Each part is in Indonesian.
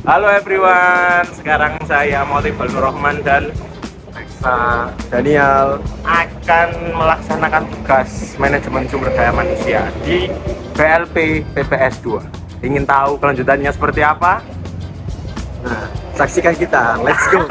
Halo everyone, sekarang saya Motifal Nur Rahman dan Daniel. akan melaksanakan tugas manajemen sumber daya manusia di PLP PPS 2. Ingin tahu kelanjutannya seperti apa? Nah, saksikan kita. Let's go.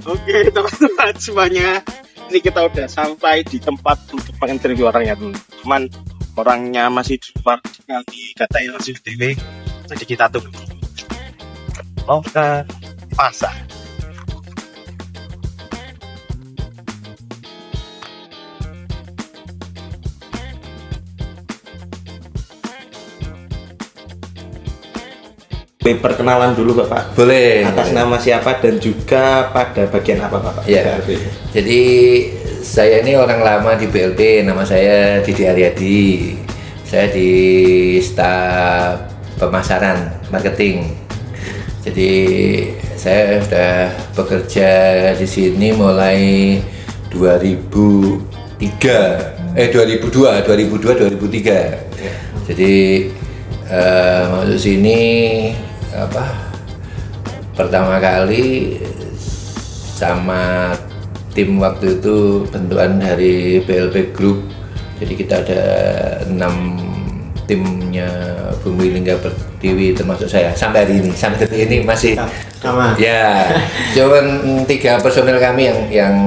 Oke teman-teman semuanya, ini kita udah sampai di tempat untuk menginterview orangnya dulu. Cuman orangnya masih di luar, tinggal dikatain CCTV. Jadi kita tunggu. Mau ke pasar. Perkenalan dulu Bapak. Boleh. Atas nama siapa dan juga pada bagian apa Bapak? Ya. BLP. Jadi saya ini orang lama di BLP, nama saya Didi Aryadi. Saya di staf pemasaran marketing. Jadi saya sudah bekerja di sini mulai 2003, 2003. Jadi masuk sini pertama kali sama tim waktu itu bentukan dari BLP Group. Jadi kita ada 6 timnya Bumi Lingga Pertiwi termasuk saya sampai hari ini, sampai detik ini masih Sama. ya. Cuman 3 personel kami yang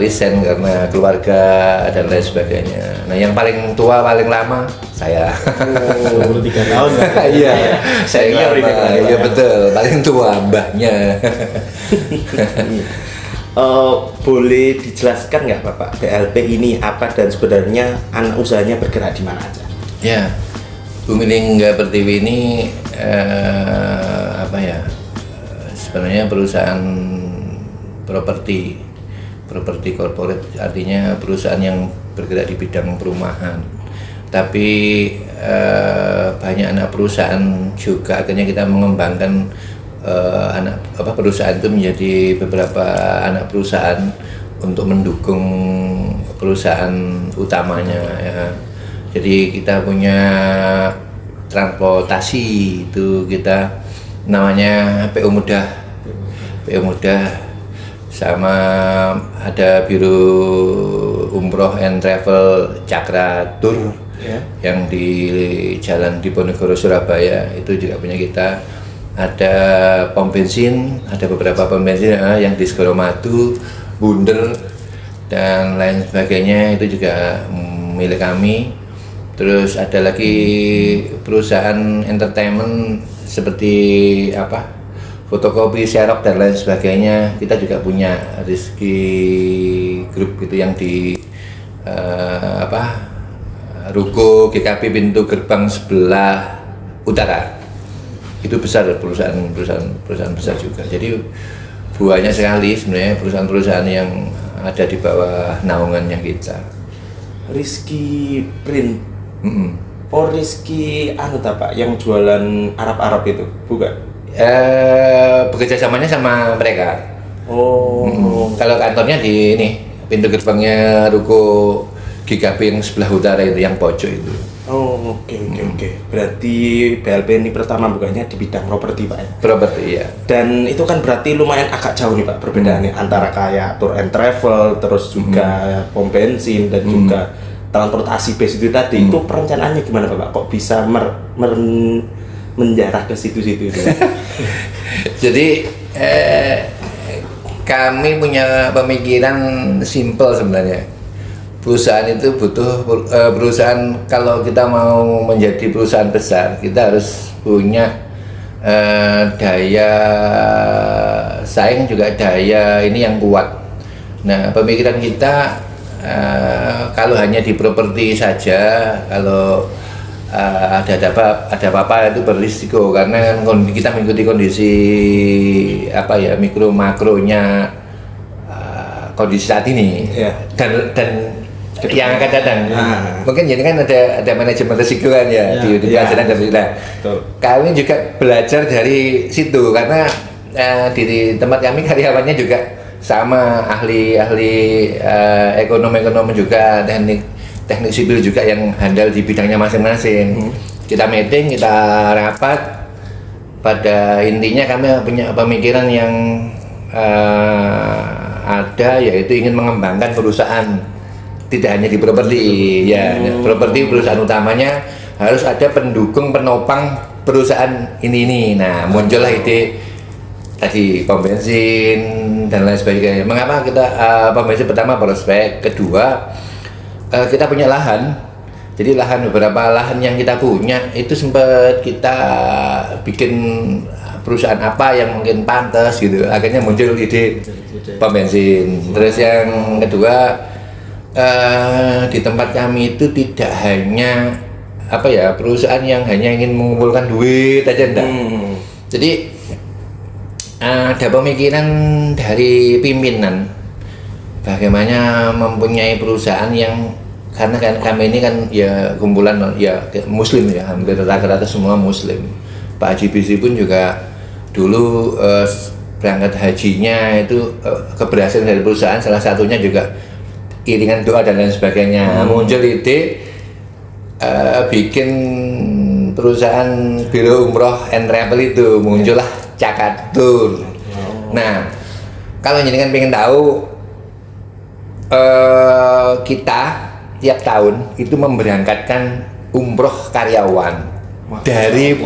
resign karena keluarga dan lain sebagainya. Nah, yang paling tua paling lama saya. 23 tahun. Iya, saya Senior ini, lama. Pak. Iya betul, paling tua mbahnya. Boleh dijelaskan nggak Bapak, BLP ini apa dan sebenarnya anak usahanya bergerak di mana aja? Ya, Bumi Lingga Pertiwi ini sebenarnya perusahaan properti corporate, artinya perusahaan yang bergerak di bidang perumahan. Tapi banyak anak perusahaan juga, akhirnya kita mengembangkan perusahaan itu menjadi beberapa anak perusahaan untuk mendukung perusahaan utamanya ya. Jadi kita punya transportasi, itu kita namanya PO Mudah, sama ada Biro Umroh and Travel Cakra Tour yang di Jalan Diponegoro Surabaya, itu juga punya kita. Ada pom bensin, ada beberapa pom bensin yang di Segoromadu, Bunder dan lain sebagainya, itu juga milik kami. Terus ada lagi perusahaan entertainment seperti fotokopi, Xerox dan lain sebagainya. Kita juga punya Rizky Group gitu yang di Ruko GKP pintu gerbang sebelah utara. Itu besar, perusahaan besar juga. Jadi banyak sekali sebenarnya perusahaan-perusahaan yang ada di bawah naungannya kita. Rizky Print. Oh, Rizky Pak yang jualan Arab itu, bukan? Bekerja samanya sama mereka. Kalau kantornya di ini pintu gerbangnya Ruko GKP yang sebelah utara itu, yang pojok itu. Oke. Berarti BLP ini pertama bukanya di bidang properti Pak ya? Properti ya. Dan itu kan berarti lumayan agak jauh nih Pak perbedaannya antara kayak tour and travel, terus juga pom bensin dan juga transportasi base itu tadi. Itu perencanaannya gimana Pak? Kok bisa menjarah ke situ-situ itu? Jadi kami punya pemikiran simple sebenarnya. Perusahaan itu butuh perusahaan, kalau kita mau menjadi perusahaan besar, kita harus punya daya saing, juga daya ini yang kuat. Nah, pemikiran kita kalau hanya di properti saja, kalau ada apa-apa itu berisiko, karena kita mengikuti kondisi mikro makronya kondisi saat ini dan yang akan datang. Mungkin jadi kan ada manajemen risiko kan di pelajaran dari kita. Kami juga belajar dari situ, karena di tempat kami karyawannya juga sama ahli ekonomi juga, teknik sipil juga yang handal di bidangnya masing-masing. Kita meeting, kita rapat. Pada intinya kami punya pemikiran yang ada, yaitu ingin mengembangkan perusahaan, tidak hanya di properti. Ya, properti perusahaan utamanya, harus ada pendukung penopang perusahaan ini. Nah, muncullah ide tadi pom bensin dan lain sebagainya. Mengapa kita pom bensin? Pertama prospek, kedua kita punya lahan. Jadi beberapa lahan yang kita punya itu sempat kita bikin perusahaan apa yang mungkin pantas gitu. Akhirnya muncul ide pom bensin. Terus yang kedua, di tempat kami itu tidak hanya perusahaan yang hanya ingin mengumpulkan duit aja, enggak. Jadi ada pemikiran dari pimpinan bagaimana mempunyai perusahaan yang, karena kan kami ini kan ya kumpulan ya muslim ya, hampir rata-rata semua muslim. Pak Haji Bisi pun juga dulu berangkat hajinya itu keberhasilan dari perusahaan, salah satunya juga iringan doa dan lain sebagainya. Muncul ide bikin perusahaan biro umroh and travel itu, muncullah Cakatur. Nah, kalau jenengan pengen tahu, kita tiap tahun itu memberangkatkan umroh karyawan dari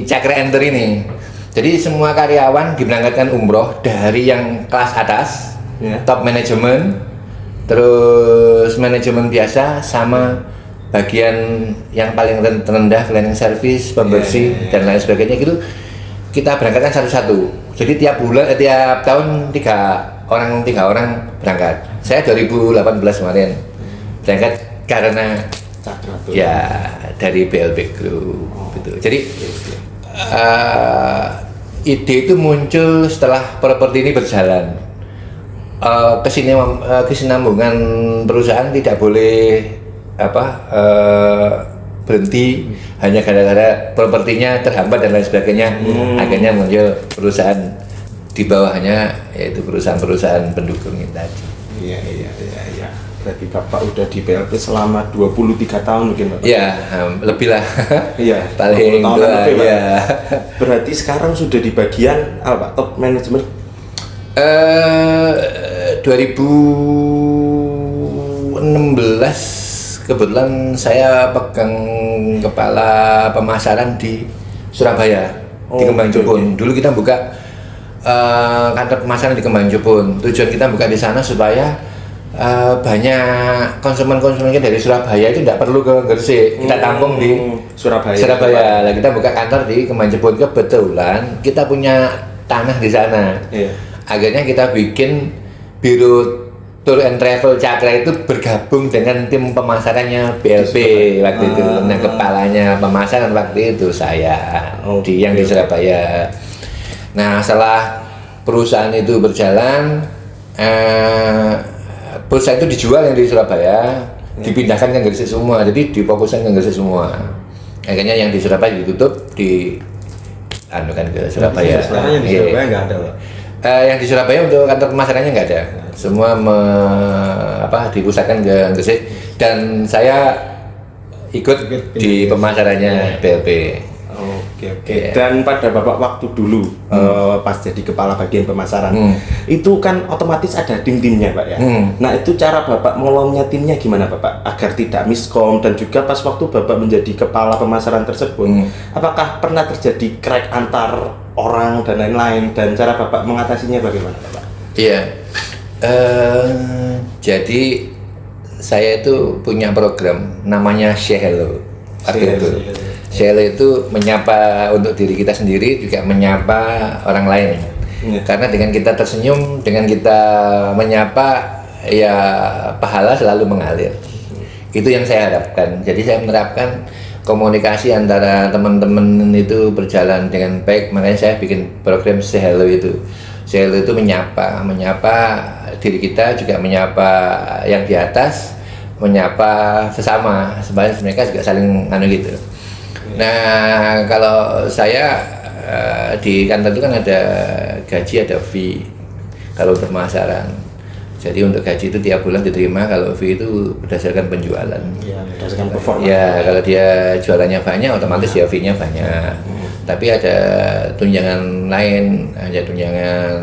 Cakra Enter ini. Jadi semua karyawan diberangkatkan umroh dari yang kelas atas, top manajemen, terus manajemen biasa, sama bagian yang paling rendah, cleaning service, pembersih dan lain sebagainya, gitu kita berangkatkan satu-satu. Jadi tiap tahun tiga orang berangkat. Saya 2018 kemarin berangkat karena ya dari BLB Group gitu. Jadi ide itu muncul setelah properti ini berjalan. Kesinambungan perusahaan tidak boleh berhenti hanya gara-gara propertinya terhambat dan lain sebagainya. Akhirnya muncul perusahaan di bawahnya, yaitu perusahaan-perusahaan pendukung ini tadi. Iya. Berarti Bapak udah di PLP selama 23 tahun mungkin, Pak? Iya, lebih lah. Iya, paling tua. Iya. Berarti sekarang sudah di bagian apa, Pak? Top manajemen? 2016 kebetulan saya pegang kepala pemasaran di Surabaya, di Kembang Jepun. Dulu kita buka kantor pemasaran di Kembang Jepun. Tujuan kita buka di sana supaya banyak konsumen-konsumen dari Surabaya itu tidak perlu ke Gresik, kita tampung di Surabaya. Lah kita buka kantor di Kembang Jepun. Kebetulan kita punya tanah di sana. Akhirnya kita bikin biro Tour and Travel Cakra itu bergabung dengan tim pemasarannya BLP waktu itu. Nah, kepalanya pemasaran waktu itu saya di Surabaya. Nah, setelah perusahaan itu berjalan, perusahaan itu dijual yang di Surabaya, dipindahkan ke Gresik semua, jadi difokuskan ke Gresik semua. Akhirnya yang di Surabaya ditutup, ke Surabaya. Sekarang yang di Surabaya nggak ada, Pak? Yang di Surabaya untuk kantor pemasarannya nggak ada, semua dipusatkan ke Gresik, dan saya ikut di pemasarannya BLP. Oke. Dan pada Bapak waktu dulu pas jadi kepala bagian pemasaran, itu kan otomatis ada tim-timnya, Pak ya. Nah, itu cara Bapak mengelolanya timnya gimana, Bapak, agar tidak miskom, dan juga pas waktu Bapak menjadi kepala pemasaran tersebut, apakah pernah terjadi crack antar orang dan lain-lain, dan cara Bapak mengatasinya bagaimana, Bapak? Iya. Jadi saya itu punya program namanya Say Hello. Say Hello itu menyapa untuk diri kita sendiri, juga menyapa orang lain. Karena dengan kita tersenyum, dengan kita menyapa, ya pahala selalu mengalir. Itu yang saya harapkan. Jadi saya menerapkan komunikasi antara teman-teman itu berjalan dengan baik. Makanya saya bikin program Say Hello itu. Say Hello itu menyapa diri kita, juga menyapa yang di atas, menyapa sesama, supaya mereka juga saling gitu. Nah, kalau saya di kantor itu kan ada gaji, ada fee kalau untuk pemasaran. Jadi untuk gaji itu tiap bulan diterima, kalau fee itu berdasarkan penjualan. Ya, berdasarkan performa. Ya, kalau dia jualannya banyak, otomatis ya fee-nya banyak. Tapi ada tunjangan lain, ada tunjangan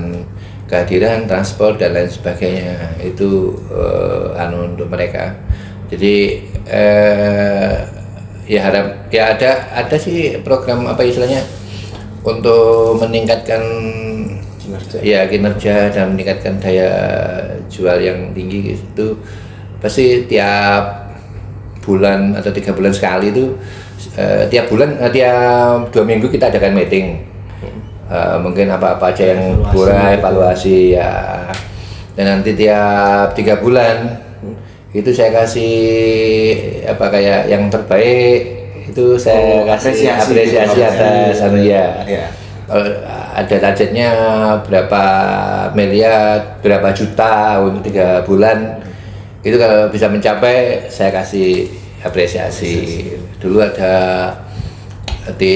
kehadiran, transport dan lain sebagainya. Itu untuk mereka. Jadi ya ada sih program apa istilahnya untuk meningkatkan kinerja dan meningkatkan daya jual yang tinggi itu. Pasti tiap bulan atau 3 bulan sekali itu tiap 2 minggu kita adakan meeting. Mungkin apa-apa aja yang kurang, evaluasi ya. Dan nanti tiap 3 bulan itu saya kasih kayak yang terbaik, itu saya kasih apresiasi atas ya. Ada targetnya berapa miliar, berapa juta untuk 3 bulan. Itu kalau bisa mencapai saya kasih apresiasi. Dulu ada di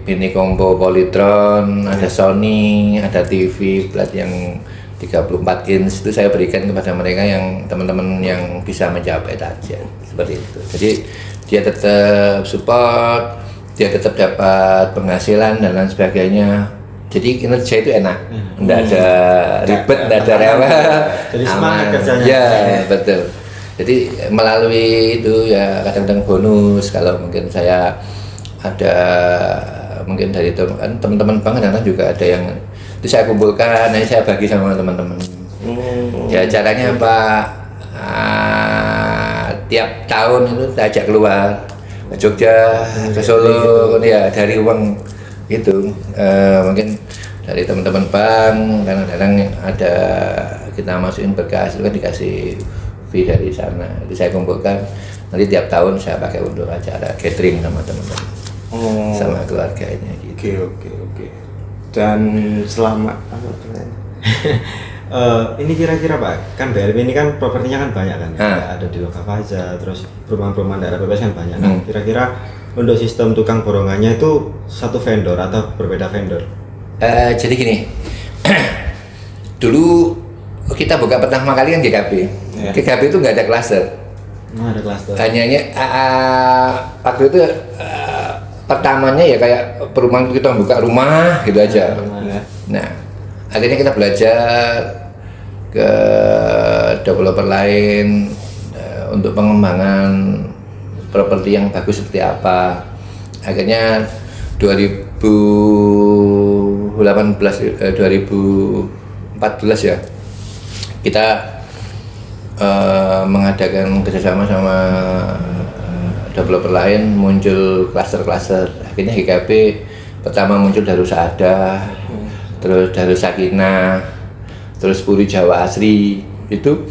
Mini Combo Polytron, ada Sony, ada TV plat yang 34 inch, itu saya berikan kepada mereka yang teman-teman yang bisa mencapai target seperti itu. Jadi dia tetap support, dia tetap dapat penghasilan dan lain sebagainya. Jadi kinerja itu enak, enggak ada ribet, enggak ada rewel, jadi semangat kerjanya. Ya, betul. Jadi melalui itu ya kadang-kadang bonus kalau mungkin saya ada mungkin dari teman-teman bank kadang juga ada yang itu saya kumpulkan, nanti saya bagi sama teman-teman. Ya caranya apa? Tiap tahun itu saya ajak keluar ke Jogja, ke Solo, ya dari uang itu mungkin dari teman-teman bank, kadang-kadang ada kita masukin berkas itu kan dikasih fee dari sana, itu saya kumpulkan, nanti tiap tahun saya pakai untuk acara catering sama teman-teman, sama keluarganya gitu. Oke. Dan selama ini kira-kira Pak, kan BRP ini kan propertinya kan banyak kan, ada di Lokavaja, terus perumahan-perumahan daerah bebas kan banyak. Nah, kira-kira untuk sistem tukang borongannya itu satu vendor atau berbeda vendor? Jadi gini, dulu kita buka pertama kali kan GKB. GKB itu nggak ada klaster. Ada klaster. Hanya waktu itu pertamanya ya kayak perumahan kita buka rumah gitu aja. Nah, akhirnya kita belajar ke developer lain untuk pengembangan properti yang bagus seperti apa. Akhirnya 2014 ya kita mengadakan kerjasama sama developer lain, muncul klaster-klaster. Akhirnya GKB pertama muncul Darus Saadah, terus Darus Sakinah, terus Puri Jawa Asri. Itu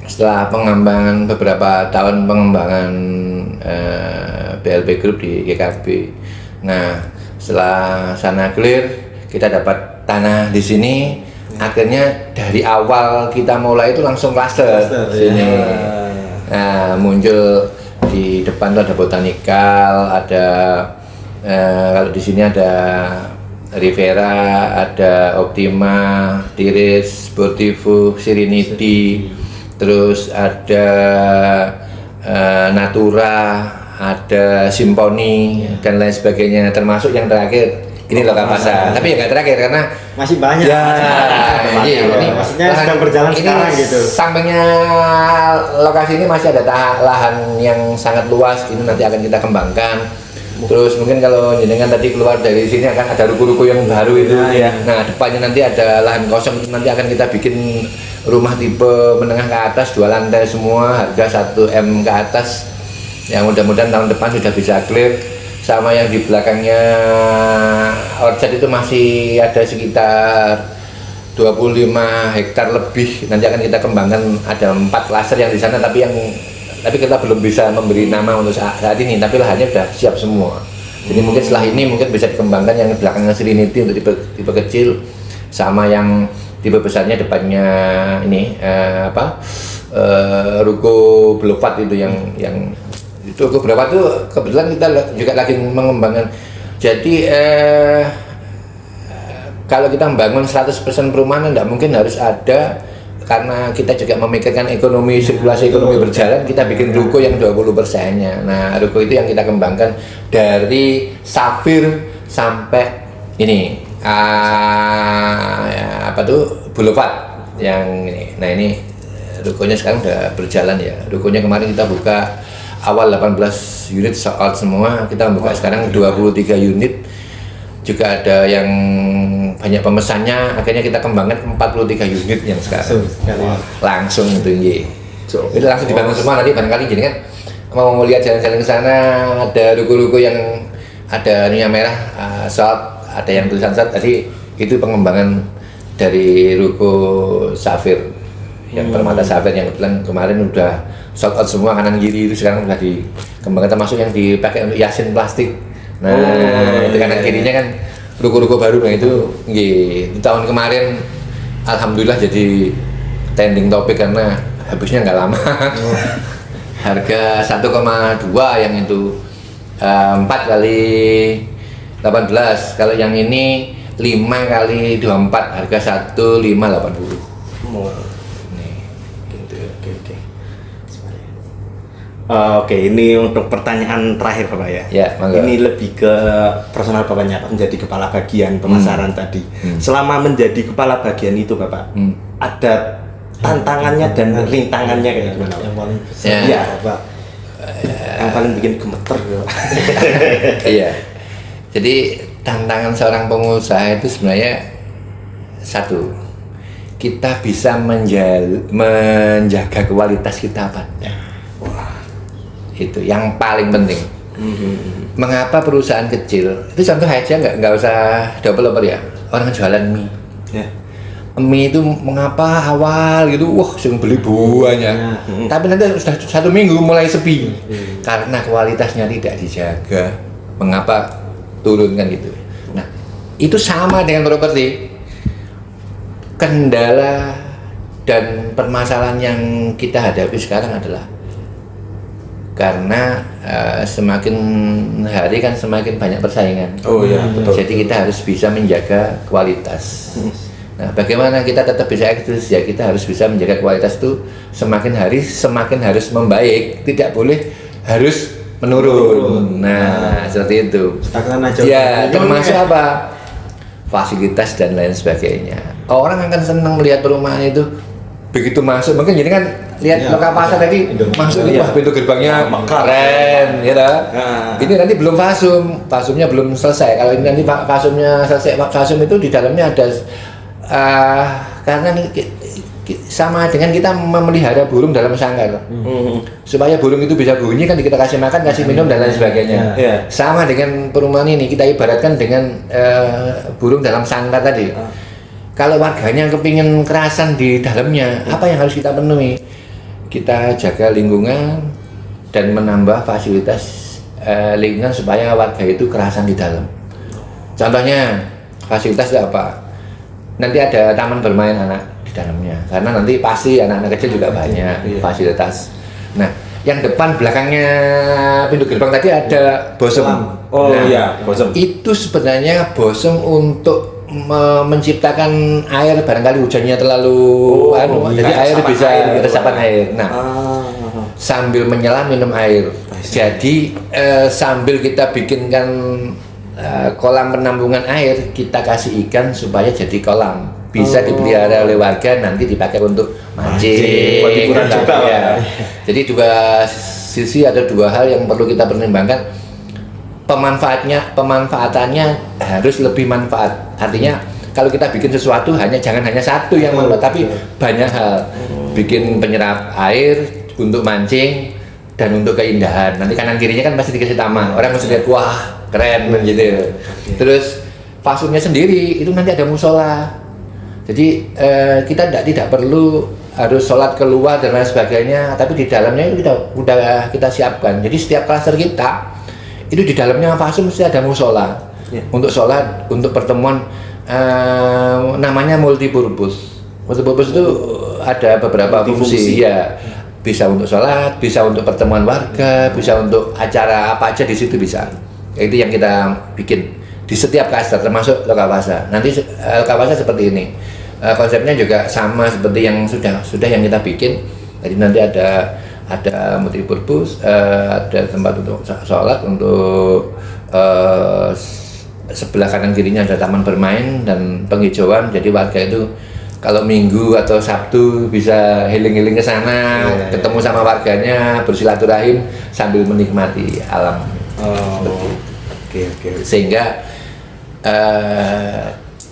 setelah pengembangan beberapa tahun pengembangan BLP Group di GKB. Nah, setelah sana clear, kita dapat tanah di sini. Akhirnya dari awal kita mulai itu langsung klaster sini. Nah, muncul di depan tuh ada botanikal, ada kalau di sini ada Rivera, ada Optima, Tiris, Sportivo, Serenity, terus ada Natura, ada Simponi dan lain sebagainya, termasuk yang terakhir ini Lokavaja. Tapi ya nggak terakhir karena masih banyak. Ya, ini maksudnya sedang berjalan sekarang gitu. Sampingnya lokasi ini masih ada lahan yang sangat luas, ini nanti akan kita kembangkan. Terus mungkin kalau jenengan tadi keluar dari sini akan ada ruko-ruko yang baru itu. Nah, depannya nanti ada lahan kosong, nanti akan kita bikin rumah tipe menengah ke atas, 2 lantai semua, harga 1 M ke atas. Yang mudah-mudahan tahun depan sudah bisa clear. Sama yang di belakangnya Orchard itu masih ada sekitar 25 hektar lebih, nanti akan kita kembangkan. Ada 4 klaster yang di sana, tapi kita belum bisa memberi nama untuk saat ini, tapi lahannya sudah siap semua. Jadi mungkin setelah ini mungkin bisa dikembangkan yang di belakangnya Serenity untuk tipe kecil, sama yang tipe besarnya depannya ini ruko Boulevard itu yang itu ruko Boulevard itu kebetulan kita juga lagi mengembangkan Jadi kalau kita membangun 100% perumahan tidak mungkin harus ada, karena kita juga memikirkan ekonomi, sirkulasi ekonomi berjalan, kita bikin ruko yang 20%-nya. Nah, ruko itu yang kita kembangkan dari Safir sampai ini Boulevard yang ini. Nah, ini rukonya sekarang udah berjalan ya. Rukonya kemarin kita buka awal 18 unit sold out semua, kita membuka sekarang 23 unit. Juga ada yang banyak pemesannya, akhirnya kita kembangkan 43 unit yang sekarang langsung itu itu langsung dibangun semua. Nanti barangkali jadi kan mau lihat jalan-jalan ke sana, ada ruko-ruko yang ada ininya merah, shop, ada yang tulisan shop. Tadi itu pengembangan dari ruko Safir yang Permata Safir yang kebetulan kemarin udah sold out semua kanan kiri, itu sekarang udah dikembangkan, termasuk yang dipakai untuk yasin plastik. Nah, itu kanan kirinya kan ruko-ruko baru. Nah itu tahun kemarin alhamdulillah jadi trending topik karena habisnya nggak lama. Harga 1,2 yang itu 4 kali 18. Kalau yang ini 5 kali 24, harga 1.580. Oke, ini untuk pertanyaan terakhir Bapak ya. Ya, mangga. Ini lebih ke personal Bapaknya, menjadi kepala bagian pemasaran tadi. Selama menjadi kepala bagian itu Bapak, ada tantangannya dan rintangannya kayak gimana? Yang paling besar Ya. Pak. Yang paling bikin gemeter gitu. Iya. Jadi tantangan seorang pengusaha itu sebenarnya satu, kita bisa menjaga kualitas kita apa? Itu yang paling penting. Mengapa perusahaan kecil itu, contoh aja, nggak usah developer ya, orang jualan mie. Mie itu mengapa awal gitu, wah sing beli banyak, tapi nanti sudah 1 minggu mulai sepi karena kualitasnya tidak dijaga. Mengapa turun kan gitu? Nah, itu sama dengan properti. Kendala dan permasalahan yang kita hadapi sekarang adalah karena semakin hari kan semakin banyak persaingan. Oh iya, betul. Jadi kita harus bisa menjaga kualitas. Nah, bagaimana kita tetap bisa eksis? Ya kita harus bisa menjaga kualitas itu semakin hari semakin harus membaik, tidak boleh harus menurun. Nah, seperti itu. Stagnan aja. Ya, termasuk apa? Fasilitas dan lain sebagainya. Orang akan senang melihat perumahan itu begitu masuk, mungkin jadi kan lihat lokal pasar tadi masuk itu, wah pintu gerbangnya keren, ya dah. Ini nanti belum fasumnya belum selesai. Kalau ini nanti fasumnya selesai, fasum itu di dalamnya ada karena sama dengan kita memelihara burung dalam sangkar. Supaya burung itu bisa bunyi kan kita kasih makan, kasih minum dan lain sebagainya. Sama dengan perumahan ini, kita ibaratkan dengan burung dalam sangkar tadi. Kalau warganya kepingin kerasan di dalamnya, apa yang harus kita penuhi? Kita jaga lingkungan dan menambah fasilitas lingkungan supaya warga itu kerasan di dalam. Contohnya fasilitas itu apa? Nanti ada taman bermain anak di dalamnya, karena nanti pasti anak-anak kecil juga banyak fasilitas. Nah, yang depan belakangnya pintu gerbang tadi ada bosom. Oh iya, bosom. Itu sebenarnya bosom untuk menciptakan air, barangkali hujannya terlalu jadi air bisa resapan air. Nah, sambil menyelam minum air. Jadi sambil kita bikinkan kolam penampungan air, kita kasih ikan supaya jadi kolam, bisa dipelihara oleh warga, nanti dipakai untuk mancing, hiburan juga ya. Jadi dua sisi, ada dua hal yang perlu kita pertimbangkan. Pemanfaatannya harus lebih manfaat. Artinya kalau kita bikin sesuatu jangan hanya satu yang manfaat, tapi banyak hal. Bikin penyerap air untuk mancing dan untuk keindahan. Nanti kanan kirinya kan pasti dikasih taman. Orang mesti lihat, wah keren gitu. Terus fasumnya sendiri itu nanti ada musola. Jadi kita tidak perlu harus sholat keluar dan lain sebagainya, tapi di dalamnya itu kita siapkan. Jadi setiap klaster kita itu di dalamnya fasum mesti ada musola untuk sholat, untuk pertemuan, namanya multipurpose. Multipurpose itu ada beberapa fungsi ya, bisa untuk sholat, bisa untuk pertemuan warga, bisa untuk acara apa aja di situ bisa. Itu yang kita bikin di setiap klaster termasuk Lokawasa. Nanti Lokawasa seperti ini. Konsepnya juga sama seperti yang sudah yang kita bikin. Jadi nanti ada multipurpose, ada tempat untuk sholat, untuk sebelah kanan kirinya ada taman bermain dan penghijauan. Jadi warga itu kalau Minggu atau Sabtu bisa healing-healing ke sana, ketemu sama warganya, bersilaturahim sambil menikmati alam. Oke. Sehingga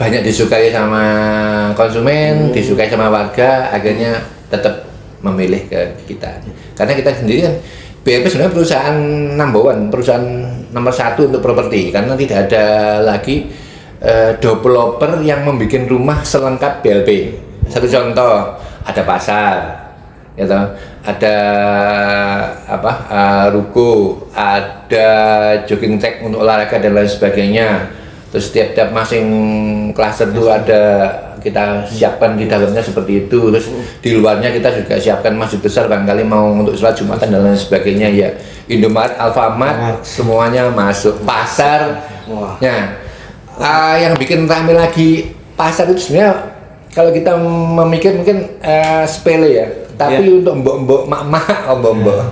banyak disukai sama konsumen, disukai sama warga, akhirnya tetap memilih ke kita. Karena kita sendiri kan BLP sebenarnya perusahaan number one, perusahaan nomor 1 untuk properti, karena tidak ada lagi developer yang membuat rumah selengkap BLP. Satu contoh, ada pasar, gitu, ada ruko, ada jogging track untuk olahraga dan lain sebagainya. Terus tiap masing klaster itu ada kita siapkan di dalamnya seperti itu. Terus di luarnya kita juga siapkan masjid besar barangkali mau untuk sholat Jumatan dan lain sebagainya ya. Indomaret, Alfamart semuanya masuk. Pasar, yang bikin ramai lagi pasar itu sebenarnya kalau kita memikir mungkin sepele ya. Tapi untuk mbok-mbok, mak-mak, mbok-mbok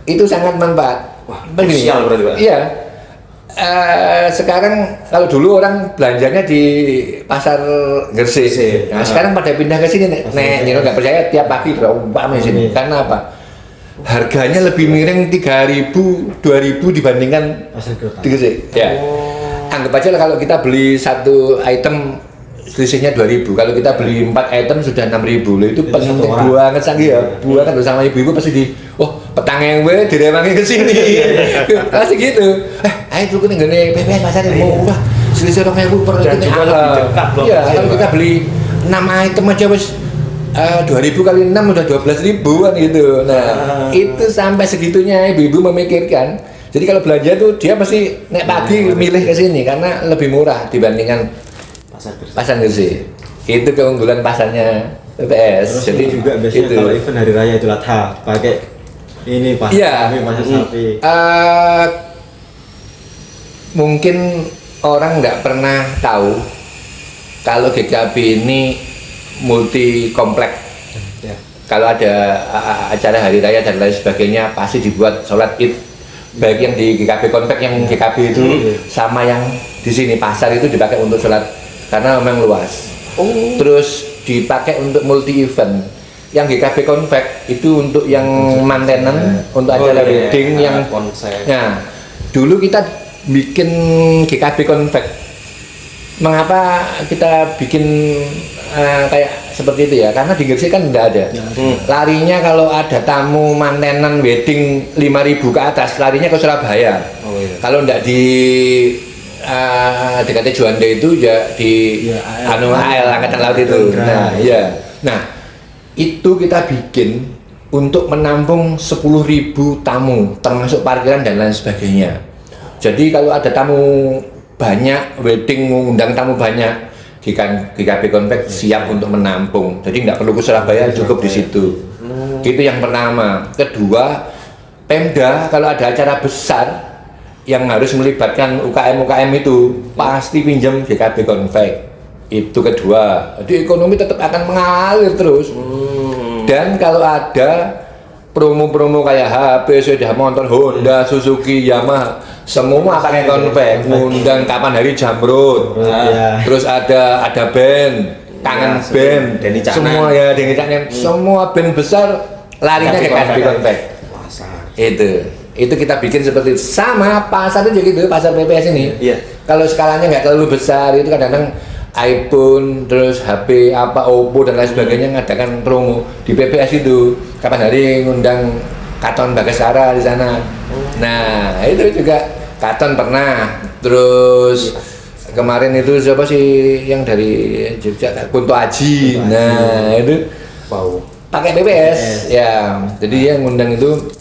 itu sangat manfaat. Spesial berarti Pak? Iya. Sekarang kalau dulu orang belanjanya di pasar Gresik. Nah, sekarang pada pindah ke sini nek Nino nggak percaya tiap pagi ramai sini. Karena apa? Harganya lebih miring 3.000, 2.000 dibandingkan di Gresik. Ya. Anggap aja kalau kita beli satu item selisihnya 2.000. Kalau kita beli 4 item sudah 6.000. Itu penting banget sangi ya. Buah kan sama ibu-ibu pasti petang gue direwangi ke sini. Pasti gitu. Ayo tuh kita ngene PPS pasar mau murah. Selisih 2.000 per dan juga lebih dekat loh. Iya, kalau kita beli 6 item aja wis 2.000 kali 6 udah 12.000 kan gitu. Nah, itu sampai segitunya ibu-ibu memikirkan. Jadi kalau belanja tuh dia pasti nek pagi milih ke sini karena lebih murah dibandingkan pasar Gresik. Itu keunggulan pasarnya PPS. Terus jadi juga biasanya itu. kalau event hari raya Idul Adha pakai ini pasar sapi, pasar sapi. Mungkin orang nggak pernah tahu kalau GKB ini multi komplek. Kalau ada acara hari raya dan lain sebagainya pasti dibuat sholat id. Baik yang di GKB komplek yang GKB itu sama yang di sini pasar itu dipakai untuk sholat karena memang luas. Terus dipakai untuk multi event. Yang GKB Convex itu untuk yang mantenan, untuk acara wedding yang konsep. Nah, dulu kita bikin GKB Convex. Mengapa kita bikin kayak seperti itu ya? Karena di Gresik kan enggak ada. Larinya kalau ada tamu mantenan wedding 5.000 ke atas, larinya ke Surabaya. Kalau enggak di dekat Juanda itu ya di AL Angkatan Laut itu. Nah, iya. Nah, itu kita bikin untuk menampung 10.000 tamu, termasuk parkiran dan lain sebagainya. Jadi kalau ada tamu banyak, wedding mengundang tamu banyak, GKB Convex siap untuk menampung. Jadi nggak perlu ke Surabaya, cukup di situ. Itu yang pertama. Kedua, Pemda kalau ada acara besar yang harus melibatkan UKM itu pasti pinjam GKB Convex. Itu kedua. Jadi ekonomi tetap akan mengalir terus. Dan kalau ada promo-promo kayak HP, sepeda motor, Honda, Suzuki, Yamaha, semua pakai Convex. Ngundang kapan hari Jamrut. Terus ada band, kangen band, semua ya Denny Caknan, semua band besar larinya ke Convex. Itu kita bikin seperti itu. Sama pasar itu gitu, pasar PPS ini. Kalau skalanya nggak terlalu besar, itu kadang-kadang iPhone, terus HP, Oppo dan lain sebagainya ngadakan promo di PPS itu. Kapan hari ngundang Katon Bagaskara di sana. Nah, itu juga Katon pernah. Terus kemarin itu siapa sih yang dari Jogja, Kunto Aji. Nah, itu pakai PPS. Ya, jadi dia ngundang itu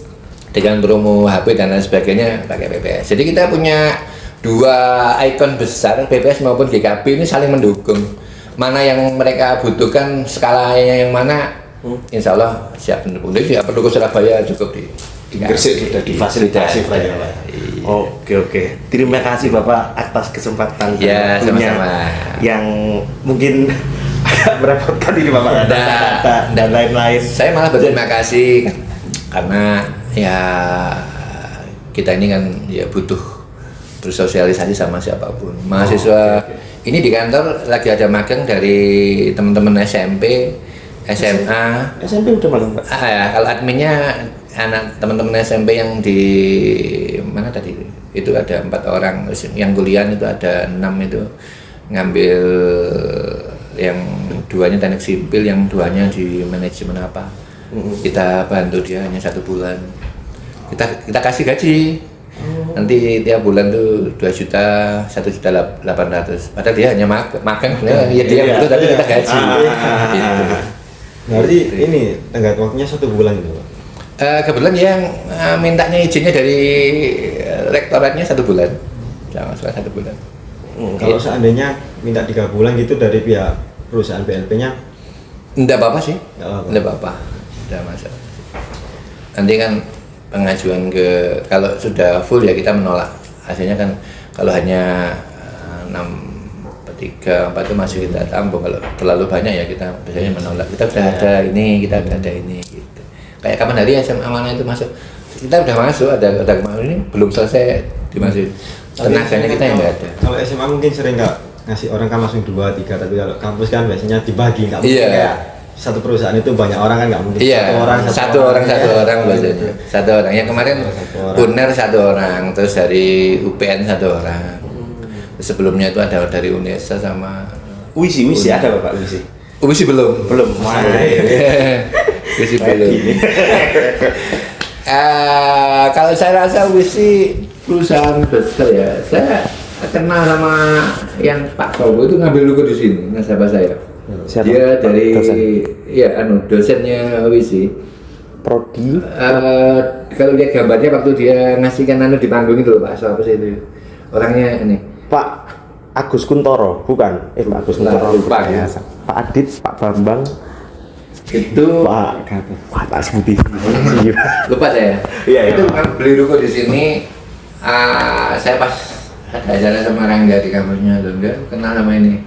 dengan promo HP dan lain sebagainya pakai PPS. Jadi kita punya dua ikon besar, PPS maupun GKB ini saling mendukung. Mana yang mereka butuhkan, skalanya yang mana, insya Allah siap mendukung. Jadi tidak perlu ke Surabaya, cukup di Gresik sudah difasilitasi. Oke. Terima kasih Bapak atas kesempatan Ya, waktunya sama-sama. yang mungkin agak merepotkan ini Bapak kata dan lain-lain. Saya malah berterima kasih karena ya kita ini kan ya butuh bersosialisasi sama siapapun. Mahasiswa ini di kantor lagi ada magang dari teman-teman SMP, SMA. SMP udah magang Pak? Ya, kalau adminnya anak teman-teman SMP yang di mana tadi itu ada 4 orang, yang kuliah itu ada 6 itu ngambil yang 2-nya teknik sipil, yang 2-nya di manajemen apa. Kita bantu dia hanya 1 bulan. Kita kasih gaji. Nanti tiap bulan tuh 2 juta, 1.800.000. Padahal dia hanya magang, ya dia butuh tapi kita gaji. Gitu. Berarti ini tenggat waktunya 1 bulan gitu Pak? Kebetulan yang mintanya izinnya dari rektoratnya 1 bulan, sama sekali 1 bulan. Kalau seandainya minta 3 bulan gitu dari pihak perusahaan BLP-nya? Enggak apa-apa sih, Nggak apa-apa. enggak apa-apa, enggak masalah. Nanti kan pengajuan kalau sudah full ya kita menolak. Hasilnya kan kalau hanya 6/3, 4 itu masih kita tampung. Kalau terlalu banyak ya kita biasanya menolak. Kita udah ada ini, kita udah ada ini gitu. Kayak kapan hari SMA mana itu masuk, kita udah masuk, ada kemarin ini belum selesai dimasukin. Tenaganya kita yang nggak ada. Kalau SMA mungkin sering nggak ngasih orang kan langsung 2, 3, tapi kalau kampus kan biasanya dibagi, nggak mungkin kayak satu perusahaan itu banyak orang kan nggak mungkin. Iya, satu orang biasanya. Satu orang. Yang kemarin UNER 1 orang, terus dari UPN 1 orang. Terus sebelumnya itu ada dari UNESA sama Wisi ada Bapak Wisi? UBI belum. UBI belum. Kalau saya rasa UBI perusahaan besar ya. Saya kenal sama yang Pak Sobo itu ngambil lugu di sini, nasabah saya. Siapa? Dia dari Dosen? dosennya UBI. Prodi? Kalau lihat gambarnya waktu dia ngasihkan di panggung itu loh Pak, siapa sih itu orangnya ini? Pak Agus Kuntoro, bukan? Pak Agus Kuntoro, lupa ya. Pak Adit, Pak Bambang, Itu tak sebutin. lupa saya. Iya, Itu kan beli ruko di sini. Saya pas ada acara sama Rangga di kampusnya, loh enggak kenal sama ini.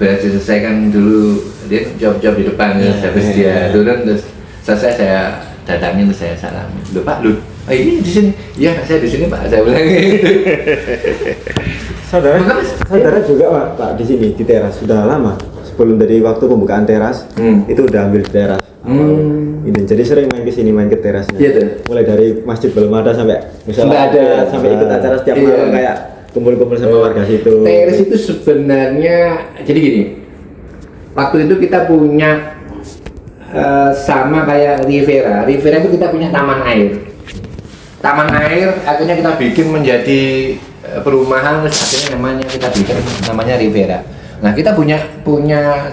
Berarti selesaikan dulu, dia job di depan, habis dia turun terus selesai saya datangin terus saya salamin. Loh Pak, ini di sini. Iya, saya di sini Pak, saya bilang gitu. Saudara juga Pak di sini di teras sudah lama, sebelum dari waktu pembukaan teras itu udah ambil di teras. Ini jadi sering main ke sini, main ke terasnya. Iya tuh. Mulai dari masjid belum ada sampai misalnya Nggak ada. sampai ikut acara setiap Iya. malam kayak kumpul-kumpul sama warga situ. Teres itu sebenarnya jadi gini. Waktu itu kita punya sama kayak Rivera. Rivera itu kita punya taman air. Taman air akhirnya kita bikin menjadi perumahan, terus akhirnya kita bikin namanya Rivera. Nah kita punya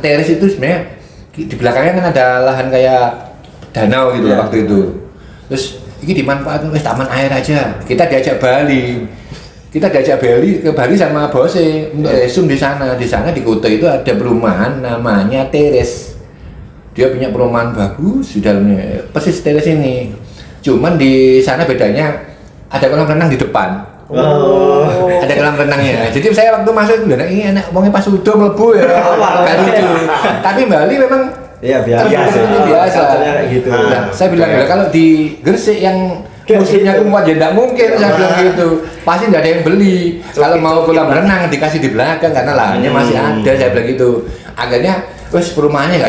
teres itu sebenarnya di belakangnya kan ada lahan kayak danau gitu waktu itu. Terus ini dimanfaatkan taman air aja. Kita diajak Bali ke Bali sama bosnya untuk resum di sana. Di sana di Kuta itu ada perumahan namanya Teres. Dia punya perumahan bagus di dalamnya, persis Teres ini. Cuman di sana bedanya ada kolam renang di depan. Ada kolam renangnya. Jadi saya waktu masuk itu ini enak, wongnya pas udah mlebu ya. Kan lucu. Tapi Bali memang biasa. Kayak gitu. Nah, saya bilang kalau di Gresik yang musimnya kuat ya enggak mungkin, saya bilang gitu. Pasti enggak ada yang beli. Kalau mau kolam renang dikasih di belakang karena lahannya masih ada, saya bilang gitu. Akhirnya wes perumahannya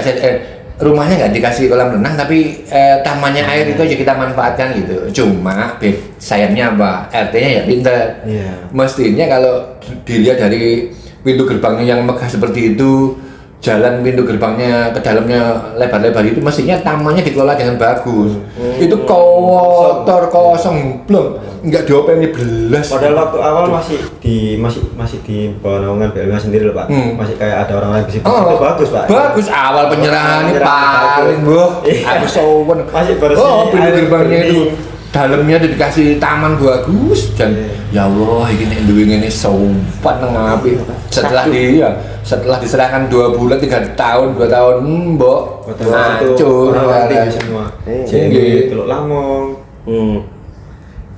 rumahnya nggak dikasih kolam renang tapi tamannya air itu aja kita manfaatkan gitu. Cuma sayangnya apa, RT-nya ya pintar. Mestinya kalau dilihat dari pintu gerbangnya yang megah seperti itu, jalan pintu gerbangnya ke dalamnya lebar-lebar itu, mestinya tamannya dikelola dengan bagus. Itu kotor kosong belum, nggak diopeni belas. Padahal waktu awal masih di bawah naungan BLM sendiri loh Pak. Masih kayak ada orang-orang di situ. Itu bagus Pak. Bagus awal penyerahan ini paling aku sowan. Masih bersih. Pintu gerbangnya itu dalamnya dikasih taman bagus dan ya Allah ini duwe ngene sopan nang apik. Setelah diserahkan 2 bulan 3 tahun 2 tahun mbok Hancur semua. Jadi Teluk Lamong.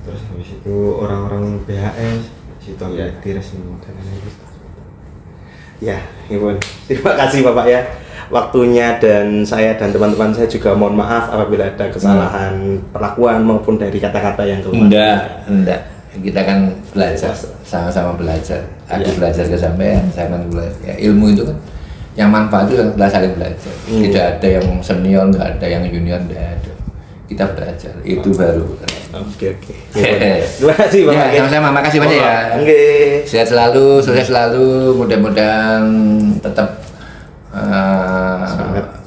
Terus habis itu itu orang-orang BHS situ ya tires dan lain-lain. Ya, Ibu. Terima kasih Bapak ya waktunya, dan saya dan teman-teman saya juga mohon maaf apabila ada kesalahan perlakuan maupun dari kata-kata yang keluar. Enggak. Kita kan belajar, sama-sama belajar. Aku belajar ke sampean, saya kan belajar. Ya, ilmu itu kan yang manfaat itu kan kita saling belajar. Tidak ada yang senior, nggak ada yang junior, nggak ada. Kita belajar, itu baru. Oke. Terima kasih Bapak. Ya, sama-sama, makasih banyak ya. Oke. Sehat selalu, sukses selalu, mudah-mudahan tetap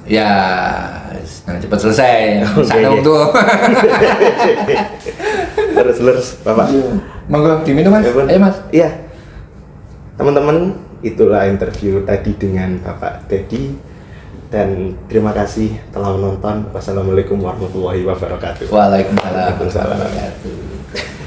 ya cepat selesai. Sangat tuh. Terus Bapak. Monggo diminum Mas. Ayo Mas. Iya. Teman-teman, itulah interview tadi dengan Bapak Dedi, dan terima kasih telah menonton. Wassalamualaikum warahmatullahi wabarakatuh. Waalaikumsalam warahmatullahi wabarakatuh.